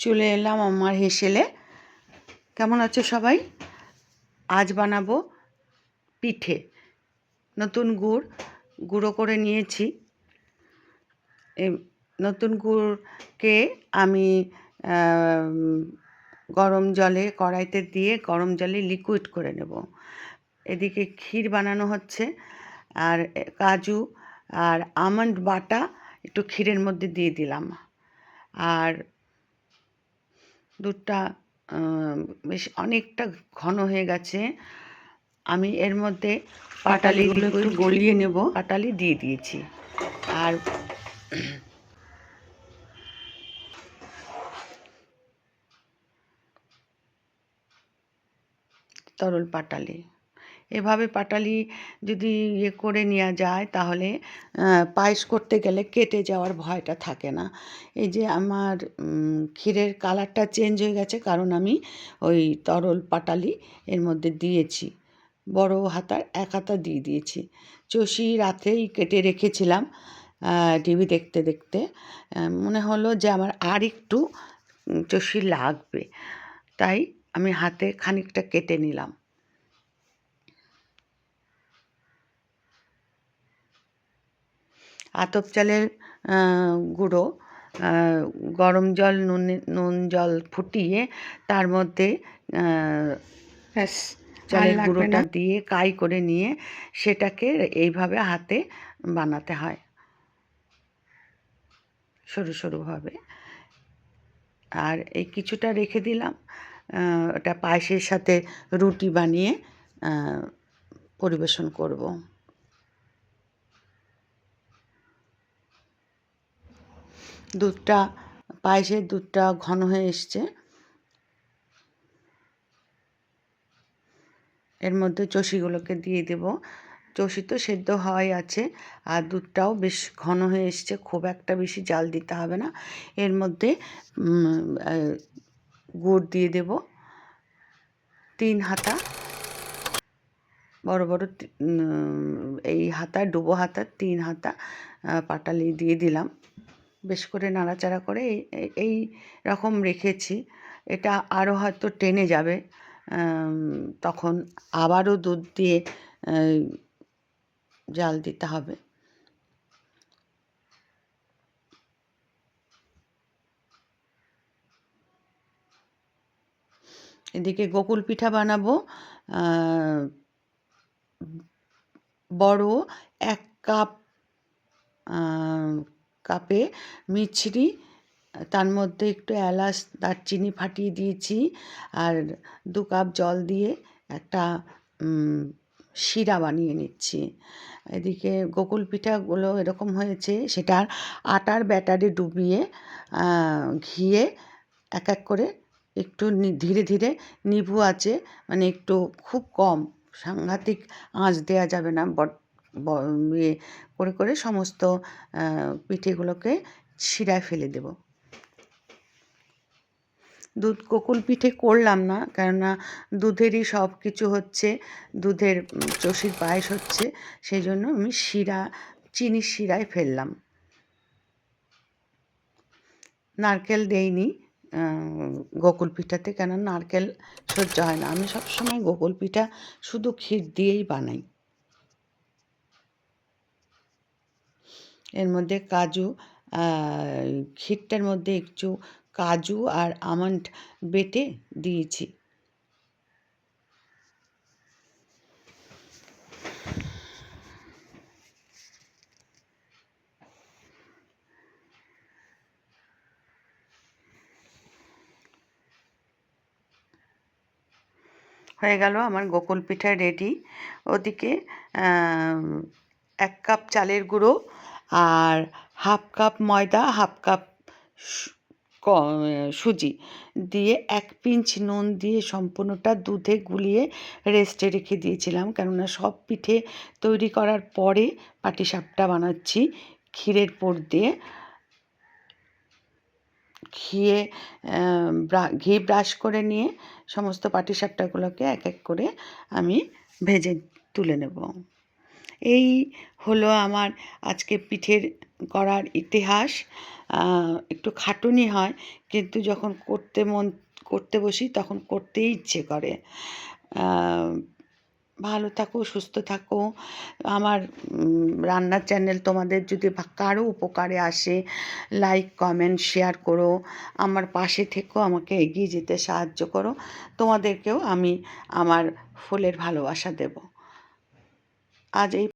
চলে এলাম আমার হেসেলে। কেমন আছো সবাই? আজ বানাবো পিঠে। নতুন গুঁড়ো করে নিয়েছি। এই নতুন গুড়কে আমি গরম জলে কড়াইতে দিয়ে গরম জলে লিকুইড করে নেব। এদিকে ক্ষীর বানানো হচ্ছে, আর কাজু আর আমন্ড বাটা একটু ক্ষীরের মধ্যে দিয়ে দিলাম। আর দুধটা বেশ অনেকটা ঘন হয়ে গেছে। আমি এর মধ্যে পাটালিগুলো একটু গলিয়ে নেব। পাটালি দিয়ে দিয়েছি, আর তরল পাটালি। এভাবে পাটালি যদি করে নেওয়া যায় তাহলে পায়েস করতে গেলে কেটে যাওয়ার ভয়টা থাকে না। এই যে আমার ক্ষীরের কালারটা চেঞ্জ হয়ে গেছে, কারণ আমি ওই তরল পাটালি এর মধ্যে দিয়েছি। বড় হাতার এক হাতা দিয়ে দিয়েছি। চষি রাতেই কেটে রেখেছিলাম। টিভি দেখতে দেখতে মনে হলো যে আমার আর একটু চষি লাগবে, তাই আমি হাতে খানিকটা কেটে নিলাম। আতপ চালের গুঁড়ো গরম জল নুন জল ফুটিয়ে তার মধ্যে চালের গুঁড়োটা দিয়ে কাই করে নিয়ে সেটাকে এইভাবে হাতে বানাতে হয়, সরু সরুভাবে। আর এই কিছুটা রেখে দিলাম, ওটা পায়েসের সাথে রুটি বানিয়ে পরিবেশন করব। পায়েসের দুধটা ঘন হয়ে এসছে। এর মধ্যে চষিগুলোকে দিয়ে দেব। চষি তো সেদ্ধ হওয়াই আছে, আর দুধটাও বেশ ঘন হয়ে এসছে, খুব একটা বেশি জাল দিতে হবে না। এর মধ্যে গুড় দিয়ে দেব 3 হাতা, বড় বড় এই হাতা ডুবো হাতা 3 হাতা পাটালি দিয়ে দিলাম। বেশ করে নাড়াচাড়া করে এই রকম রেখেছি। এটা আরও হয়তো টেনে যাবে, তখন আবারও দুধ দিয়ে জাল দিতে হবে। এদিকে গোকুল পিঠা বানাবো। বড় 1 কাপে মিছরি, তার মধ্যে একটু এলাচ দারচিনি ফাটিয়ে দিয়েছি, আর 2 কাপ জল দিয়ে একটা শিরা বানিয়ে নিচ্ছি। এদিকে গোকুল পিঠাগুলো এরকম হয়েছে, সেটার আটার ব্যাটারে ডুবিয়ে ঘিয়ে এক এক করে একটু ধীরে ধীরে নিভু আঁচে, মানে একটু খুব কম, সাংঘাতিক আঁচ দেওয়া যাবে না, ইয়ে করে করে সমস্ত পিঠেগুলোকে শিরায় ফেলে দেব। গোকুল পিঠে করলাম না, কেননা দুধেরই সব কিছু হচ্ছে, দুধের চষির পায়েস হচ্ছে, সেই জন্য আমি চিনির শিরায় ফেললাম। নারকেল দেইনি গোকুল পিঠাতে, কেন নারকেল সহ্য হয় না। আমি সবসময় গোকুল পিঠা শুধু ক্ষীর দিয়েই বানাই। এর মধ্যে ক্ষীরটার মধ্যে একটু কাজু আর আমন্ড বেটে দিয়েছি। হয়ে গেল আমার গোকুল পিঠা রেডি। ওদিকে 1 কাপ চালের গুঁড়ো আর 1/2 কাপ ময়দা, 1/2 কাপ সুজি দিয়ে 1 পিঞ্চ নুন দিয়ে সম্পূর্ণটা দুধে গুলিয়ে রেস্টে রেখে দিয়েছিলাম, কেননা সব পিঠে তৈরি করার পরে পাটিসাপটা বানাচ্ছি ক্ষীরের পুর দিয়ে। ঘি ব্রাশ করে নিয়ে সমস্ত পাটিসাপটাগুলোকে এক এক করে আমি ভেজে তুলে নেব। এই হলো আমার আজকে পিঠের করার ইতিহাস। একটু খাটুনি হয়, কিন্তু যখন করতে বসি তখন করতেই ইচ্ছে করে। ভালো থাকো, সুস্থ থাকো। আমার রান্নার চ্যানেল তোমাদের যদি কারো উপকারে আসে, লাইক, কমেন্ট, শেয়ার করো। আমার পাশে থেকো, আমাকে এগিয়ে যেতে সাহায্য করো। তোমাদেরকেও আমি আমার ফুলের ভালোবাসা দেব। আজ এই